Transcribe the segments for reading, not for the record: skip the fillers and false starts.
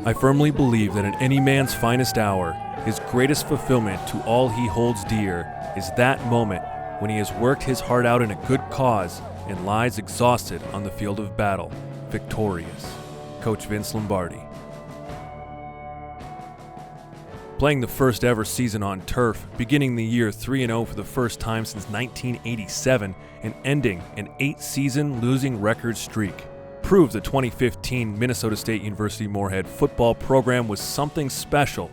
I firmly believe that in any man's finest hour, his greatest fulfillment to all he holds dear is that moment when he has worked his heart out in a good cause and lies exhausted on the field of battle, victorious. Coach Vince Lombardi. Playing the first ever season on turf, beginning the year 3-0 for the first time since 1987, and ending an 8-season losing record streak, proved the 2015 Minnesota State University Moorhead football program was something special.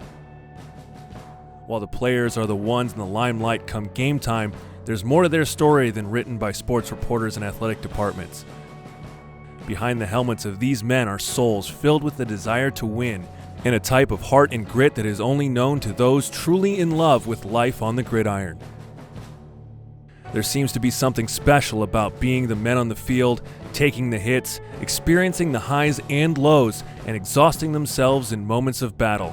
While the players are the ones in the limelight come game time, there's more to their story than written by sports reporters and athletic departments. Behind the helmets of these men are souls filled with the desire to win, and a type of heart and grit that is only known to those truly in love with life on the gridiron. There seems to be something special about being the men on the field, taking the hits, experiencing the highs and lows, and exhausting themselves in moments of battle.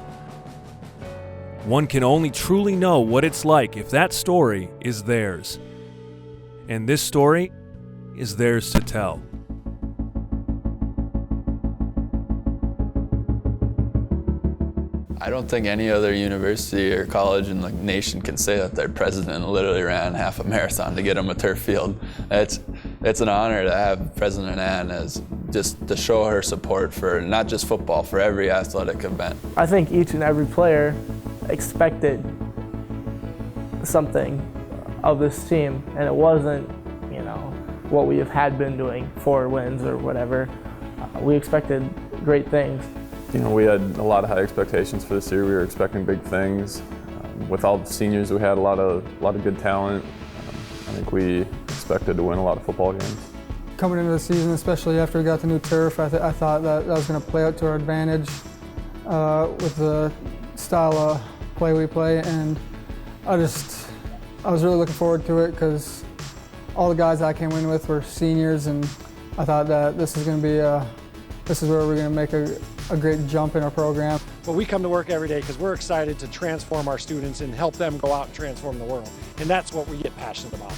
One can only truly know what it's like if that story is theirs. And this story is theirs to tell. I don't think any other university or college in the nation can say that their president literally ran half a marathon to get them a turf field. It's an honor to have President Ann as just to show her support for not just football, for every athletic event. I think each and every player expected something of this team, and it wasn't, what we had been doing, 4 wins or whatever. We expected great things. We had a lot of high expectations for this year. We were expecting big things. With all the seniors, we had a lot of good talent. I think we expected to win a lot of football games. Coming into the season, especially after we got the new turf, I thought that was going to play out to our advantage with the style of play we play, and I was really looking forward to it because all the guys I came in with were seniors, and I thought that this is where we're going to make a great jump in our program. But we come to work every day because we're excited to transform our students and help them go out and transform the world. And that's what we get passionate about.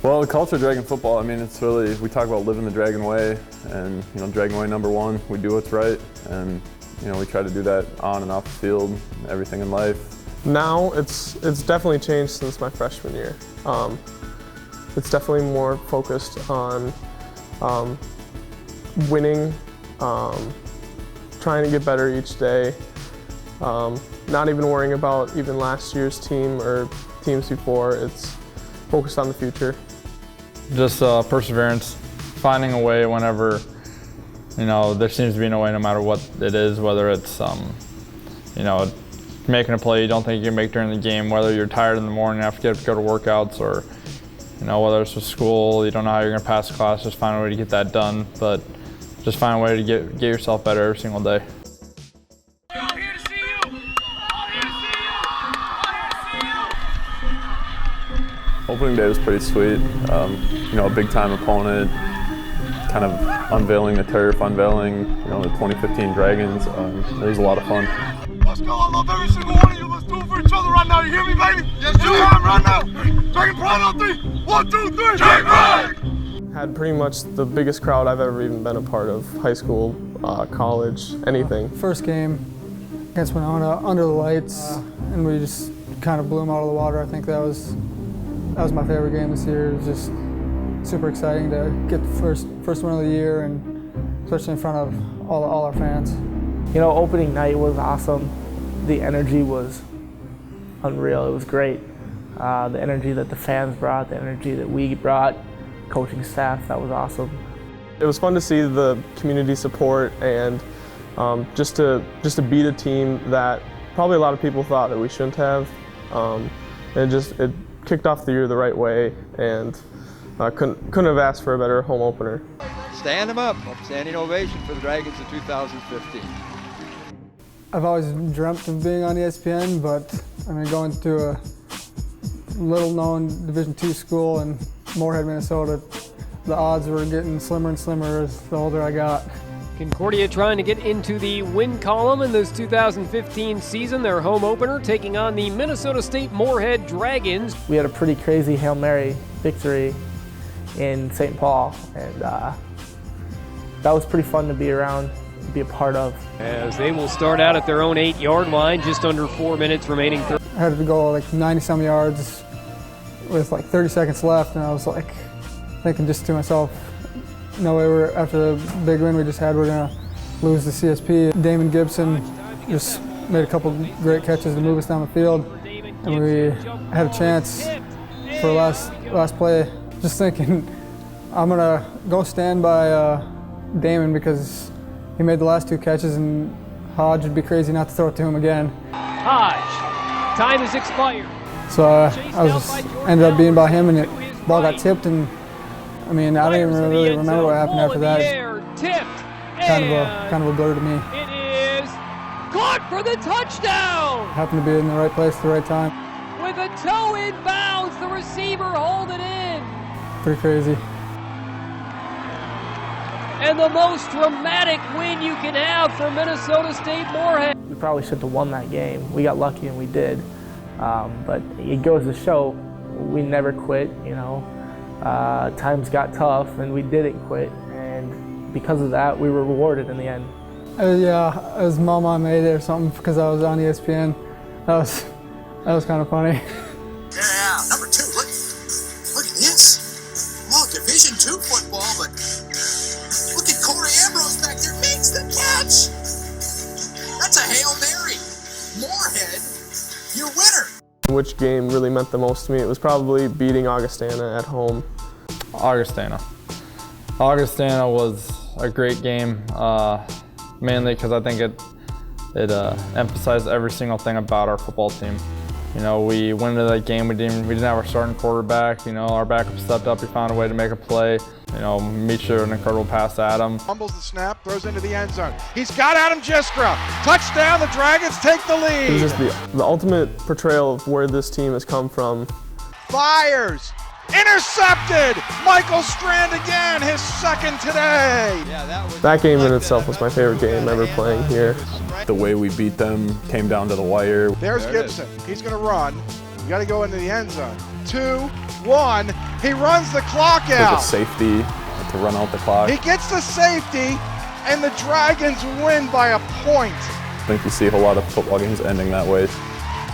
Well, the culture of Dragon football, it's really, we talk about living the Dragon way, and Dragon way #1, we do what's right, and we try to do that on and off the field, everything in life. Now it's definitely changed since my freshman year. It's definitely more focused on winning, trying to get better each day, not even worrying about even last year's team or teams before. It's focused on the future. Just perseverance, finding a way whenever, there seems to be no way no matter what it is, whether it's, making a play you don't think you can make during the game, whether you're tired in the morning after you have to go to workouts, or, whether it's with school, you don't know how you're going to pass the class, just find a way to get that done. But just find a way to get yourself better every single day. Opening day was pretty sweet. A big time opponent, kind of unveiling the turf, unveiling the 2015 Dragons. It was a lot of fun. Let's go, I love every single one of you. Let's do it for each other right now. You hear me, baby? Yes, sir. Right now. Dragon Pride on 3. 1, 2, 3. Dragon Pride! Had pretty much the biggest crowd I've ever even been a part of, high school, college, anything. First game against Winona, under the lights, and we just kind of blew them out of the water. I think that was my favorite game this year. It was just super exciting to get the first win of the year, and especially in front of all our fans. Opening night was awesome. The energy was unreal. It was great. The energy that the fans brought, the energy that we brought, coaching staff, that was awesome. It was fun to see the community support and just to beat a team that probably a lot of people thought that we shouldn't have. It kicked off the year the right way, and couldn't have asked for a better home opener. Stand them up. Standing ovation for the Dragons in 2015. I've always dreamt of being on ESPN, but going to a little-known Division II school in Moorhead, Minnesota, the odds were getting slimmer and slimmer as the older I got. Concordia trying to get into the win column in this 2015 season. Their home opener taking on the Minnesota State Moorhead Dragons. We had a pretty crazy Hail Mary victory in St. Paul, and that was pretty fun to be around. be a part of. As they will start out at their own 8-yard line, just under 4 minutes remaining. I had to go like 90-some yards with like 30 seconds left, and I was like thinking just to myself, no way, after the big win we just had, we're gonna lose the CSP. Damon Gibson just made a couple great catches to move us down the field, and we had a chance for last play. Just thinking, I'm gonna go stand by Damon because he made the last 2 catches, and Hodge would be crazy not to throw it to him again. Hodge, time has expired. So ended up being by him, and the ball got tipped, and I mean, I don't even really remember what happened after that. Kind of a blur to me. It is caught for the touchdown! Happened to be in the right place at the right time. With a toe in bounds, the receiver hold it in. Pretty crazy. And the most dramatic win you can have for Minnesota State Moorhead. We probably shouldn't have won that game. We got lucky and we did. But it goes to show we never quit, you know. Times got tough and we didn't quit. And because of that, we were rewarded in the end. Yeah, it was Mama made it or something because I was on ESPN. That was kind of funny. Yeah, number 2, look at this. Well, Division II football, but look at Corey Ambrose back there, makes the catch. That's a Hail Mary. Moorhead, your winner. Which game really meant the most to me? It was probably beating Augustana at home. Augustana was a great game, mainly because I think it emphasized every single thing about our football team. You know, we went into that game, we didn't have our starting quarterback. You know, our backup stepped up, he found a way to make a play. You know, Misha, an incredible pass to Adam. Fumbles the snap, throws into the end zone. He's got Adam Jiskra. Touchdown, the Dragons take the lead. It was just the ultimate portrayal of where this team has come from. Fires. Intercepted! Michael Strand again, his second today. That game in itself was my favorite game ever playing here. The way we beat them came down to the wire. There's Gibson. He's going to run. You got to go into the end zone. 2, 1. He runs the clock out. Took a safety to run out the clock. He gets the safety, and the Dragons win by a point. I think you see a whole lot of football games ending that way.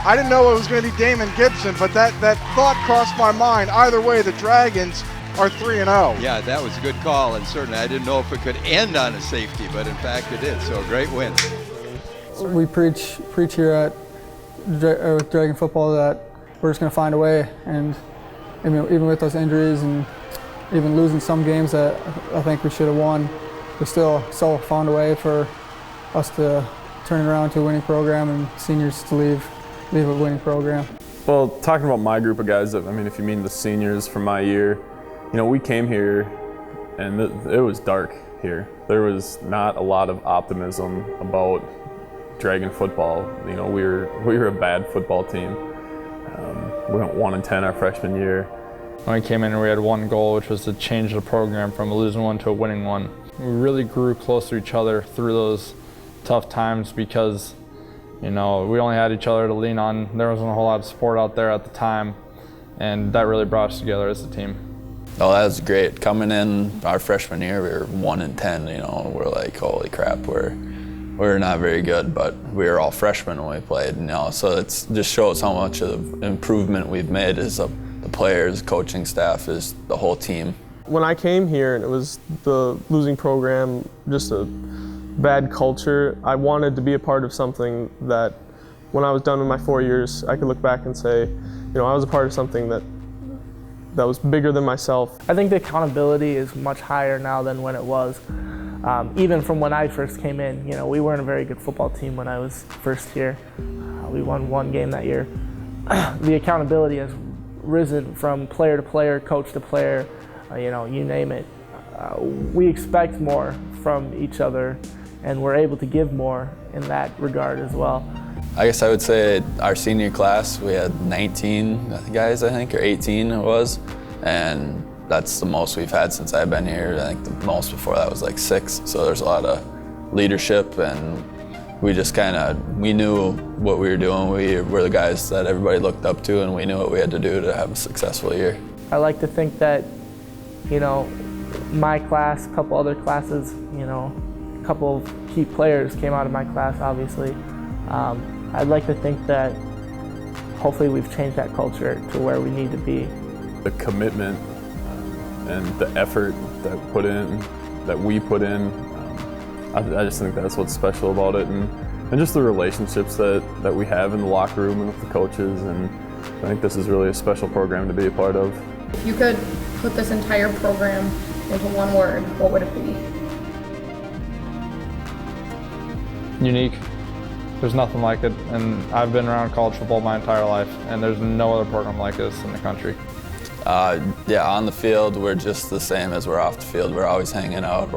I didn't know it was going to be Damon Gibson, but that thought crossed my mind. Either way, the Dragons are 3-0. Yeah, that was a good call, and certainly I didn't know if it could end on a safety, but in fact it did, so a great win. We preach here at with Dragon football that we're just going to find a way, and I mean, even with those injuries and even losing some games that I think we should have won, we still found a way for us to turn it around to a winning program and seniors to leave a winning program. Well, talking about my group of guys, I mean, if you mean the seniors from my year, you know, we came here and it was dark here. There was not a lot of optimism about Dragon football. You know, we were a bad football team. We went 1-10 our freshman year. When we came in, we had one goal, which was to change the program from a losing one to a winning one. We really grew close to each other through those tough times because, you know, we only had each other to lean on. There wasn't a whole lot of support out there at the time, and that really brought us together as a team. Oh, that was great. Coming in our freshman year, we were 1-10. You know, we're like, holy crap, we're not very good, but we were all freshmen when we played. You know, so it just shows how much of the improvement we've made as the players, coaching staff, is the whole team. When I came here and it was the losing program, just a bad culture, I wanted to be a part of something that when I was done with my 4 years, I could look back and say, you know, I was a part of something that was bigger than myself. I think the accountability is much higher now than when it was. Even from when I first came in, you know, we weren't a very good football team when I was first here. We won one game that year. The accountability has risen from player to player, coach to player, you know, you name it. We expect more from each other, and we're able to give more in that regard as well. I guess I would say our senior class, we had 19 guys, I think, or 18 it was, and that's the most we've had since I've been here. I think the most before that was like 6, so there's a lot of leadership, and we just we knew what we were doing. We were the guys that everybody looked up to, and we knew what we had to do to have a successful year. I like to think that, you know, my class, a couple other classes, you know, a couple of key players came out of my class, obviously. I'd like to think that hopefully we've changed that culture to where we need to be. The commitment and the effort that we put in, I just think that's what's special about it, and just the relationships that we have in the locker room and with the coaches, and I think this is really a special program to be a part of. If you could put this entire program into one word, what would it be? Unique. There's nothing like it, and I've been around college football my entire life, and there's no other program like this in the country. Yeah, on the field, we're just the same as we're off the field. We're always hanging out.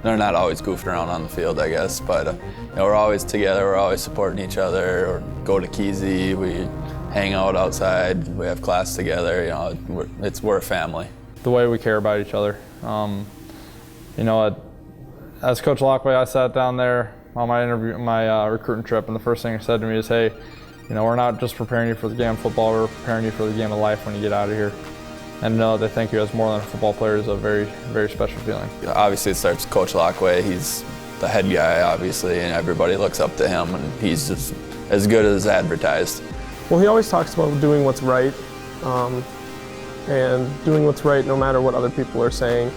They're not always goofing around on the field, I guess, but we're always together. We're always supporting each other. Or go to Kesey, we hang out outside. We have class together. We're a family. The way we care about each other. As Coach Lockway, I sat down there on my recruiting trip, and the first thing he said to me is, "Hey, we're not just preparing you for the game of football. We're preparing you for the game of life when you get out of here." And to know that they think you as more than a football player is a very, very special feeling. Obviously, it starts with Coach Lockway. He's the head guy, obviously, and everybody looks up to him, and he's just as good as advertised. Well, he always talks about doing what's right, and doing what's right no matter what other people are saying.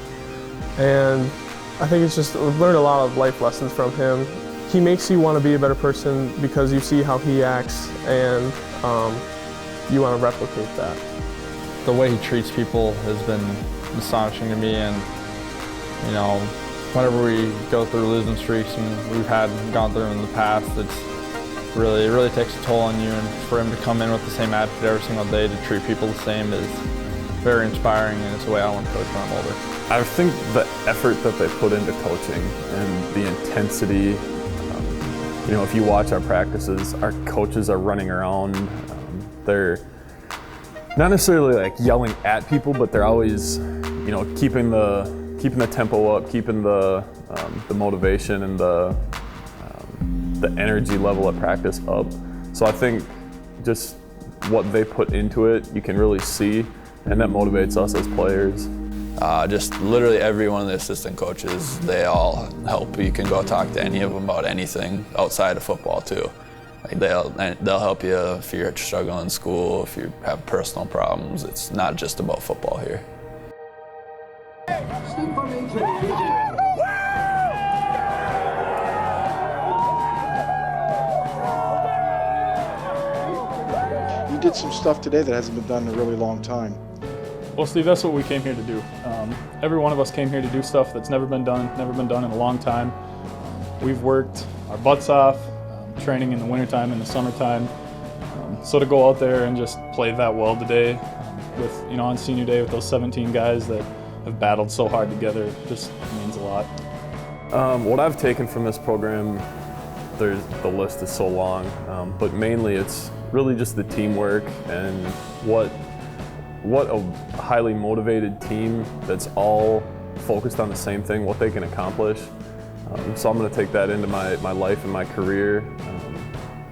And I think we've learned a lot of life lessons from him. He makes you want to be a better person because you see how he acts, and you want to replicate that. The way he treats people has been astonishing to me, and whenever we go through losing streaks, and we've gone through them in the past, it really takes a toll on you, and for him to come in with the same attitude every single day, to treat people the same, is very inspiring, and it's the way I want to coach when I'm older. I think the effort that they put into coaching and the intensity, if you watch our practices, our coaches are running around, they're not necessarily like yelling at people, but they're always, keeping the tempo up, keeping the motivation and the energy level at practice up. So I think just what they put into it, you can really see, and that motivates us as players. Just literally every one of the assistant coaches, they all help. You can go talk to any of them about anything outside of football too. They'll help you if you're struggling in school, if you have personal problems. It's not just about football here. You did some stuff today that hasn't been done in a really long time. Well, Steve, that's what we came here to do. Every one of us came here to do stuff that's never been done in a long time. We've worked our butts off, training in the wintertime and the summertime. So to go out there and just play that well today, on senior day with those 17 guys that have battled so hard together, just means a lot. What I've taken from this program, the list is so long, but mainly it's really just the teamwork and what a highly motivated team that's all focused on the same thing, what they can accomplish. So I'm going to take that into my life and my career,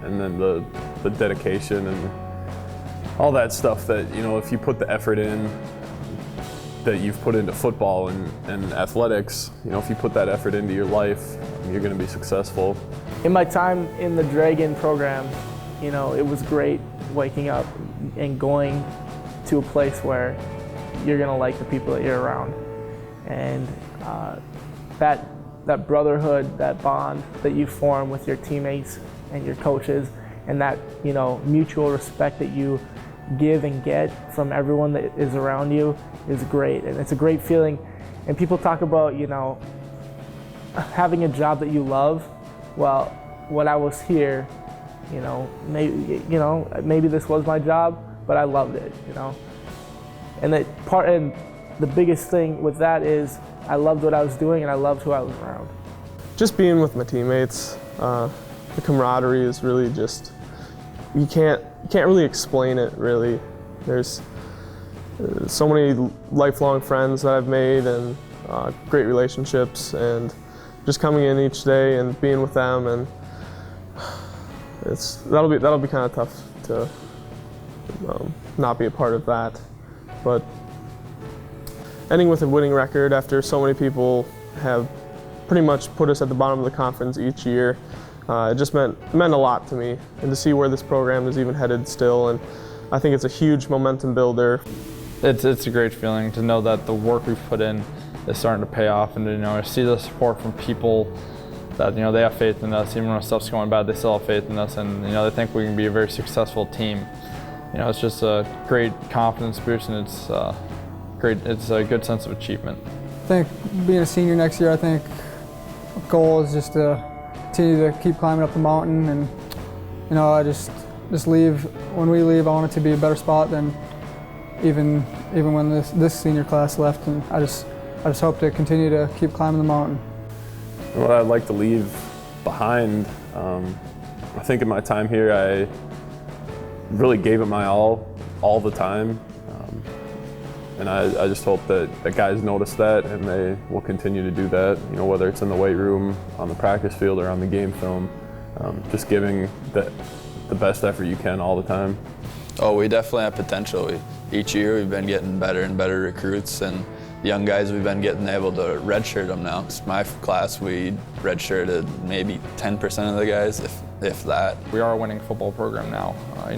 and then the dedication and all that stuff that, if you put the effort in that you've put into football and athletics, if you put that effort into your life, you're going to be successful. In my time in the Dragon program, it was great waking up and going to a place where you're going to like the people that you're around. And that brotherhood, that bond that you form with your teammates and your coaches, and that mutual respect that you give and get from everyone that is around you is great. And it's a great feeling. And people talk about having a job that you love. Well, when I was here, maybe this was my job, but I loved it, And and the biggest thing with that is I loved what I was doing, and I loved who I was around. Just being with my teammates, the camaraderie is really just, you can't really explain it, really. There's so many lifelong friends that I've made, and great relationships, and just coming in each day and being with them, and that'll be kind of tough to not be a part of that. But ending with a winning record after so many people have pretty much put us at the bottom of the conference each year. It just meant a lot to me, and to see where this program is even headed still, and I think it's a huge momentum builder. It's a great feeling to know that the work we've put in is starting to pay off, and to see the support from people that they have faith in us. Even when stuff's going bad, they still have faith in us, and they think we can be a very successful team. It's just a great confidence boost, and it's great. It's a good sense of achievement. I think being a senior next year, I think the goal is just to continue to keep climbing up the mountain, and I just leave. When we leave, I want it to be a better spot than even when this senior class left, and I just hope to continue to keep climbing the mountain. What I'd like to leave behind, I think in my time here, I really gave it my all the time, and I just hope that guys notice that, and they will continue to do that. Whether it's in the weight room, on the practice field, or on the game film, just giving the best effort you can all the time. Oh, we definitely have potential. Each year we've been getting better and better recruits, and the young guys we've been getting able to redshirt them now. My class, we redshirted maybe 10% of the guys, if that. We are a winning football program now.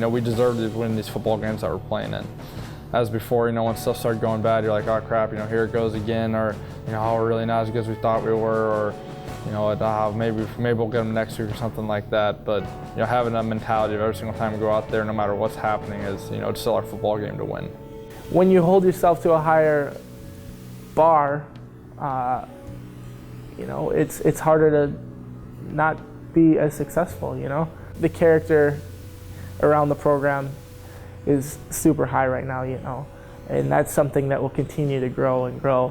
We deserve to win these football games that we're playing in. As before, when stuff started going bad, you're like, oh crap, here it goes again, or oh, we're really not as good as we thought we were, or maybe we'll get them next week or something like that. But having that mentality of every single time we go out there, no matter what's happening, is it's still our football game to win. When you hold yourself to a higher bar, it's harder to not be as successful. The character around the program is super high right now, and that's something that will continue to grow and grow.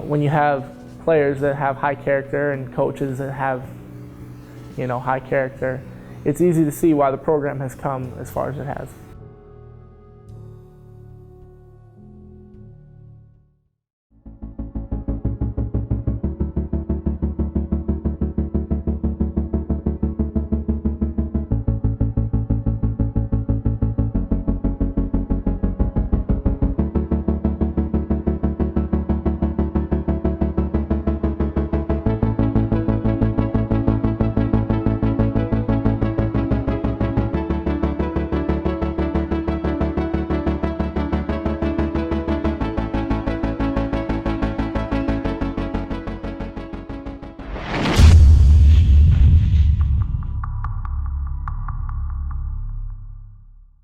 When you have players that have high character and coaches that have, high character, it's easy to see why the program has come as far as it has.